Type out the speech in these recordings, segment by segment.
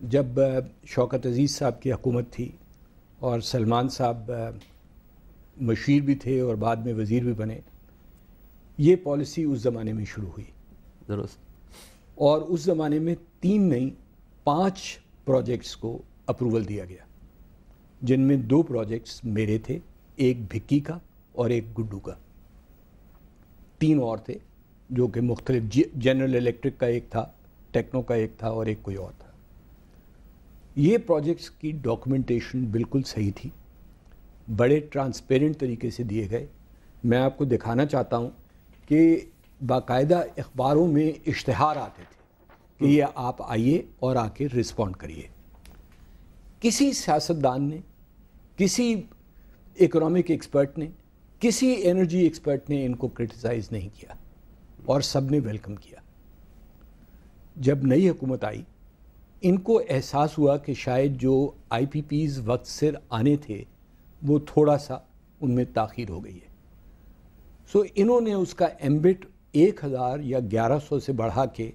جب شوکت عزیز صاحب کی حکومت تھی اور سلمان صاحب مشیر بھی تھے اور بعد میں وزیر بھی بنے، یہ پالیسی اس زمانے میں شروع ہوئی درست. اور اس زمانے میں 3 نہیں 5 پروجیکٹس کو اپروول دیا گیا، جن میں 2 پروجیکٹس میرے تھے، ایک بھکی کا اور ایک گڈو کا. 3 اور تھے جو کہ مختلف، جنرل الیکٹرک کا ایک تھا، ٹیکنو کا ایک تھا اور ایک کوئی اور تھا. یہ پروجیکٹس کی ڈاکومنٹیشن بالکل صحیح تھی، بڑے ٹرانسپیرنٹ طریقے سے دیے گئے. میں آپ کو دکھانا چاہتا ہوں کہ باقاعدہ اخباروں میں اشتہار آتے تھے کہ یہ آپ آئیے اور آ کے رسپونڈ کریے. کسی سیاستدان نے، کسی اکنامک ایکسپرٹ نے، کسی انرجی ایکسپرٹ نے ان کو کرٹیسائز نہیں کیا اور سب نے ویلکم کیا. جب نئی حکومت آئی، ان کو احساس ہوا کہ شاید جو آئی پی پیز وقت سر آنے تھے وہ تھوڑا سا ان میں تاخیر ہو گئی ہے. سو انہوں نے اس کا ایمبٹ 1000 یا 1100 سے بڑھا کے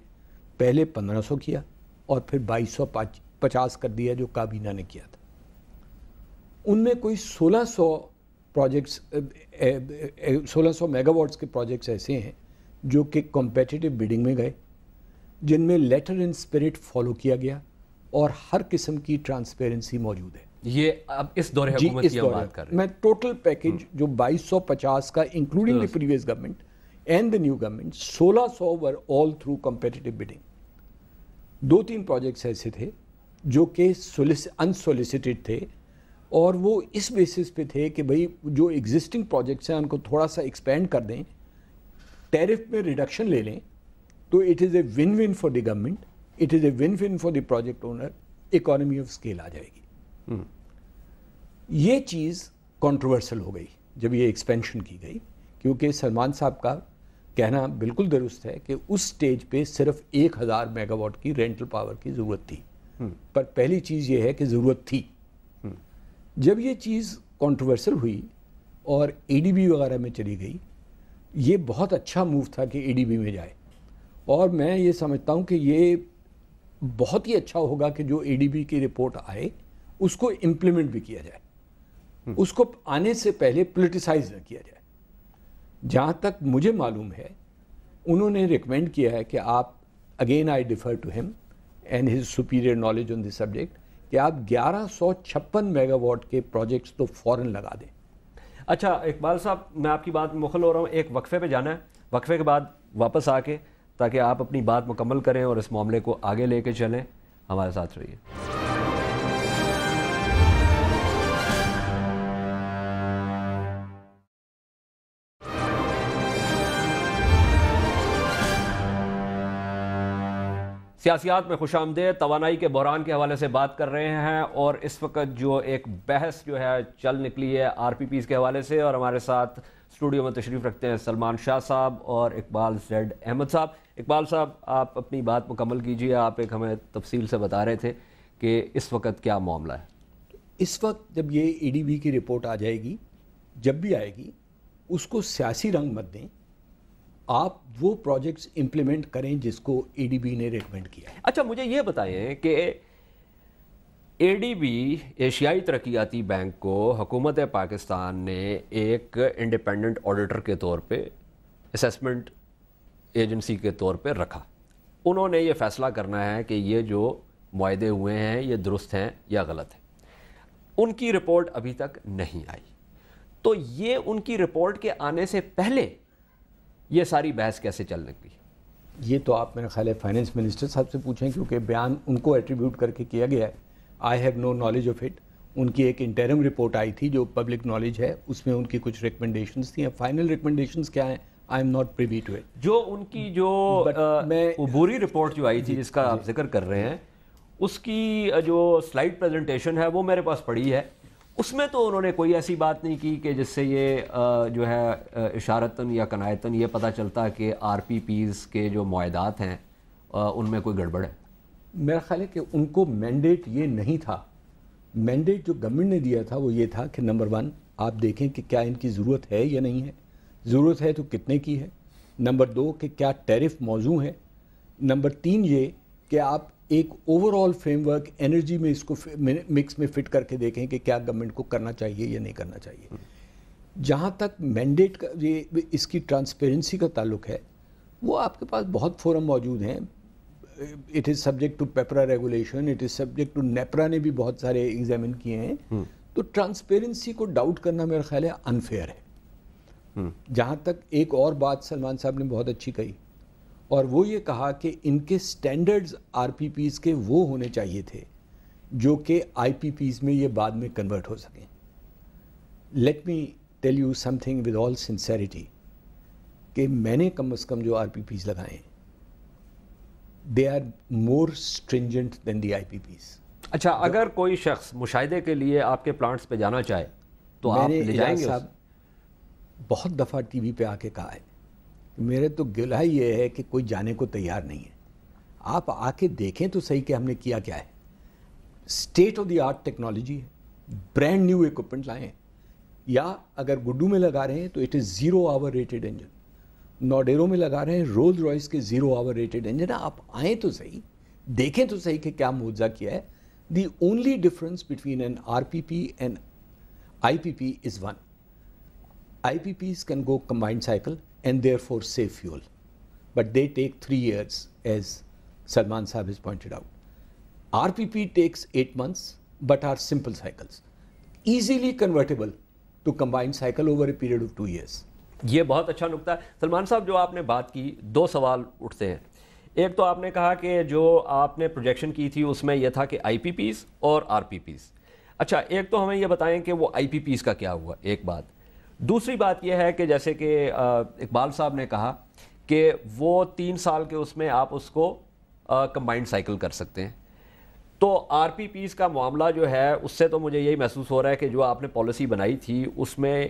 پہلے 1500 کیا اور پھر 2250 کر دیا جو کابینہ نے کیا تھا. ان میں کوئی 1600 پروجیکٹس 1600 میگا واٹس کے پروجیکٹس ایسے ہیں جو کہ کمپیٹیٹو بیڈنگ میں گئے، جن میں لیٹر ان اسپرٹ فالو کیا گیا اور ہر قسم کی ٹرانسپیرنسی موجود ہے. یہ اب اس دور حکومت کی ہم بات کر رہے ہیں. میں ٹوٹل پیکج جو 2250 کا including the previous government and the new government, 1600 were all through competitive bedding. 2-3 projects ایسے تھے جو کہ انسولیسیٹڈ تھے اور وہ اس بیسس پہ تھے کہ بھئی جو ایگزسٹنگ پروجیکٹس ہیں ان کو تھوڑا سا ایکسپینڈ کر دیں، ٹیرف میں ریڈکشن لے لیں، تو it is a win win for the government, it is a win win for the project owner, economy of scale آ جائے گی. یہ چیز کنٹروورسل ہو گئی جب یہ ایکسپینشن کی گئی، کیونکہ سلمان صاحب کا کہنا بالکل درست ہے کہ اس سٹیج پہ صرف 1000 میگا واٹ کی رینٹل پاور کی ضرورت تھی. پر پہلی چیز یہ ہے کہ ضرورت تھی. جب یہ چیز کنٹروورسل ہوئی اور اے ڈی بی وغیرہ میں چلی گئی، یہ بہت اچھا موو تھا کہ اے ڈی بی میں جائے، اور میں یہ سمجھتا ہوں کہ یہ بہت ہی اچھا ہوگا کہ جو اے ڈی بی کی رپورٹ آئے اس کو امپلیمنٹ بھی کیا جائے، اس کو آنے سے پہلے پولیٹیسائز نہ کیا جائے. جہاں تک مجھے معلوم ہے انہوں نے ریکمینڈ کیا ہے کہ آپ، اگین آئی ڈیفر ٹو ہم and his superior knowledge on this subject, کہ آپ 1156 میگا واٹ کے پروجیکٹس تو فوراً لگا دیں. اچھا اقبال صاحب، میں آپ کی بات مخل ہو رہا ہوں، ایک وقفے پہ جانا ہے، وقفے کے بعد واپس آ کے تاکہ آپ اپنی بات مکمل کریں اور اس معاملے کو آگے لے کے چلیں. ہمارے ساتھ رہیے. سیاسیات میں خوش آمدید. توانائی کے بحران کے حوالے سے بات کر رہے ہیں اور اس وقت جو ایک بحث جو ہے چل نکلی ہے آر پی پیز کے حوالے سے، اور ہمارے ساتھ اسٹوڈیو میں تشریف رکھتے ہیں سلمان شاہ صاحب اور اقبال زیڈ احمد صاحب. اقبال صاحب، آپ اپنی بات مکمل کیجیے. آپ ایک ہمیں تفصیل سے بتا رہے تھے کہ اس وقت کیا معاملہ ہے. اس وقت جب یہ ای ڈی بی کی رپورٹ آ جائے گی، جب بھی آئے گی، اس کو سیاسی رنگ مت دیں، آپ وہ پروجیکٹس امپلیمنٹ کریں جس کو اے ڈی بی نے ریکمینڈ کیا ہے. اچھا مجھے یہ بتائیں کہ اے ڈی بی ایشیائی ترقیاتی بینک کو حکومت پاکستان نے ایک انڈیپینڈنٹ آڈیٹر کے طور پہ، اسیسمنٹ ایجنسی کے طور پہ رکھا. انہوں نے یہ فیصلہ کرنا ہے کہ یہ جو معاہدے ہوئے ہیں یہ درست ہیں یا غلط ہیں. ان کی رپورٹ ابھی تک نہیں آئی، تو یہ ان کی رپورٹ کے آنے سے پہلے یہ ساری بحث کیسے چل نکلی؟ یہ تو آپ میرا خیال ہے فائنینس منسٹر صاحب سے پوچھیں، کیونکہ بیان ان کو ایٹریبیوٹ کر کے کیا گیا ہے. I have no knowledge of it. ان کی ایک انٹرم رپورٹ آئی تھی جو پبلک نالج ہے، اس میں ان کی کچھ ریکمنڈیشنز تھیں. فائنل ریکمنڈیشنز کیا ہیں I am not privy to it. جو ان کی جو عبوری رپورٹ جو آئی تھی جس کا آپ ذکر کر رہے ہیں، اس کی جو سلائیڈ پریزنٹیشن ہے وہ میرے پاس پڑی ہے. اس میں تو انہوں نے کوئی ایسی بات نہیں کی کہ جس سے یہ جو ہے اشارتاً یا کنایتاً یہ پتہ چلتا کہ آر پی پیز کے جو معاہدات ہیں ان میں کوئی گڑبڑ ہے. میرا خیال ہے کہ ان کو مینڈیٹ یہ نہیں تھا. مینڈیٹ جو گورنمنٹ نے دیا تھا وہ یہ تھا کہ نمبر 1 آپ دیکھیں کہ کیا ان کی ضرورت ہے یا نہیں ہے، ضرورت ہے تو کتنے کی ہے. نمبر 2 کہ کیا ٹیرف موزوں ہے. نمبر 3 یہ کہ آپ ایک over all frame work energy میں اس کو مکس میں فٹ کر کے دیکھیں کہ کیا گورنمنٹ کو کرنا چاہیے یا نہیں کرنا چاہیے. جہاں تک مینڈیٹ کا یہ اس کی ٹرانسپیرنسی کا تعلق ہے وہ آپ کے پاس بہت فورم موجود ہیں. It is subject to PPRA regulation, it is subject to NEPRA نے بھی بہت سارے ایگزامن کیے ہیں. تو ٹرانسپیرنسی کو ڈاؤٹ کرنا میرا خیال ہے انفیئر ہے. جہاں تک ایک اور بات سلمان صاحب نے بہت اچھی کہی, اور وہ یہ کہا کہ ان کے سٹینڈرڈز آر پی پیز کے وہ ہونے چاہیے تھے جو کہ آئی پی پیز میں یہ بعد میں کنورٹ ہو سکیں. Let me tell you some thing with all sincerity کہ میں نے کم از کم جو آر پی پیز لگائے ہیں they are more stringent than the I P Ps. اچھا, اگر کوئی شخص مشاہدے کے لیے آپ کے پلانٹس پہ جانا چاہے تو آپ لے جائیں گے؟ صاحب بہت دفعہ ٹی وی پہ آ کے کہا ہے, میرے تو گلہ یہ ہے کہ کوئی جانے کو تیار نہیں ہے. آپ آ کے دیکھیں تو صحیح کہ ہم نے کیا کیا ہے. State of the art technology ہے, برانڈ نیو ایکوپمنٹ لائیں, یا اگر گڈو میں لگا رہے ہیں تو it is 0 hour rated engine. Naudero میں لگا رہے ہیں رولز رائس کے 0 آور ریٹڈ انجن. آپ آئیں تو صحیح, دیکھیں تو صحیح کہ کیا معجزہ کیا ہے. The only difference between N R P P and I P P is one. I P Ps can go combined cycle and therefore save fuel. But they take 3 years, as Salman Sahab has pointed out. RPP takes 8 months, but are simple cycles, easily convertible to combined cycle over a period of 2 years. یہ بہت اچھا نکتہ ہے سلمان صاحب جو آپ نے بات کی. 2 سوال اٹھتے ہیں. ایک تو آپ نے کہا کہ جو آپ نے پروجیکشن کی تھی اس میں یہ تھا کہ آئی پی پیز اور آر پی پیز. اچھا, ایک تو ہمیں یہ بتائیں کہ وہ آئی پی پیز کا کیا ہوا, ایک بات. دوسری بات یہ ہے کہ جیسے کہ اقبال صاحب نے کہا کہ وہ 3 سال کے اس میں آپ اس کو کمبائنڈ سائیکل کر سکتے ہیں. تو آر پی پیز کا معاملہ جو ہے اس سے تو مجھے یہی محسوس ہو رہا ہے کہ جو آپ نے پالیسی بنائی تھی اس میں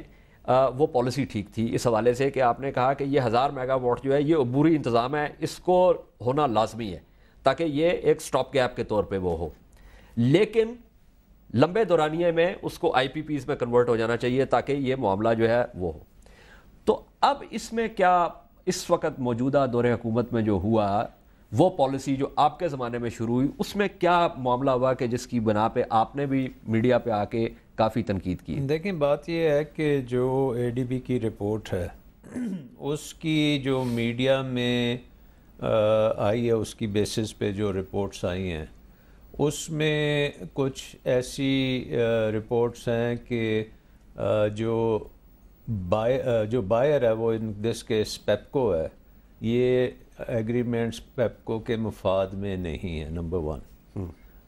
وہ پالیسی ٹھیک تھی اس حوالے سے کہ آپ نے کہا کہ یہ 1000 میگا واٹ جو ہے یہ عبوری انتظام ہے, اس کو ہونا لازمی ہے تاکہ یہ ایک سٹاپ گیپ کے طور پہ وہ ہو, لیکن لمبے دورانیے میں اس کو آئی پی پیز میں کنورٹ ہو جانا چاہیے تاکہ یہ معاملہ جو ہے وہ ہو. تو اب اس میں کیا اس وقت موجودہ دور حکومت میں جو ہوا وہ پالیسی جو آپ کے زمانے میں شروع ہوئی اس میں کیا معاملہ ہوا کہ جس کی بنا پہ آپ نے بھی میڈیا پہ آ کے کافی تنقید کی؟ دیکھیں بات یہ ہے کہ جو اے ڈی بی کی رپورٹ ہے اس کی جو میڈیا میں آئی ہے اس کی بیسس پہ جو رپورٹس آئی ہیں اس میں کچھ ایسی رپورٹس ہیں کہ جو بائر ہے وہ ان دس کیس پیپکو ہے, یہ ایگریمنٹس پیپکو کے مفاد میں نہیں ہے نمبر 1.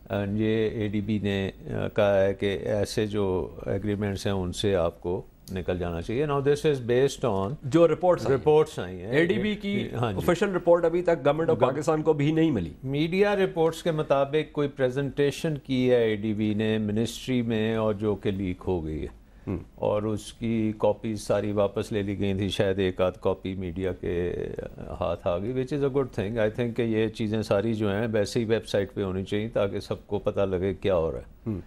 اینڈ یہ اے ڈی بی نے کہا ہے کہ ایسے جو ایگریمنٹس ہیں ان سے آپ کو نکل جانا چاہیے. Now this is based on جو رپورٹس آئی ہیں. اے ڈی بی کی آفیشیل رپورٹ ابھی تک گورنمنٹ آف پاکستان کو بھی نہیں ملی. میڈیا رپورٹس کے مطابق کوئی پریزنٹیشن کی ہے اے ڈی بی نے منسٹری میں اور جو کہ لیک ہو گئی ہے اور اس کی کاپیز ساری واپس لے لی گئی تھی, شاید ایک آدھ کاپی میڈیا کے ہاتھ آ گئی, which is a good thing. I think کہ یہ چیزیں ساری جو ہیں ویسے ہی ویب سائٹ پہ ہونی چاہیے تاکہ سب کو پتہ لگے کیا ہو رہا ہے.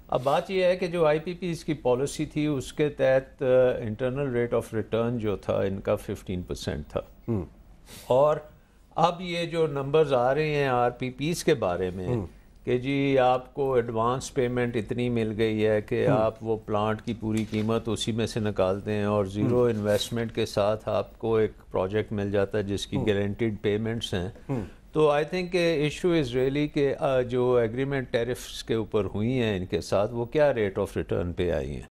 اب بات یہ ہے کہ جو آئی پی پی اس کی پالیسی تھی اس کے تحت انٹرنل ریٹ آف ریٹرن جو تھا ان کا 15% تھا, اور اب یہ جو نمبرز آ رہے ہیں آر پی پیز کے بارے میں کہ جی آپ کو ایڈوانس پیمنٹ اتنی مل گئی ہے کہ آپ وہ پلانٹ کی پوری قیمت اسی میں سے نکالتے ہیں اور 0 انویسٹمنٹ کے ساتھ آپ کو ایک پروجیکٹ مل جاتا ہے جس کی گارنٹیڈ پیمنٹس ہیں. تو I think issue is really کہ جو ایگریمنٹ ٹیرفس کے اوپر ہوئی ہیں ان کے ساتھ وہ کیا ریٹ آف ریٹرن پہ آئی ہیں.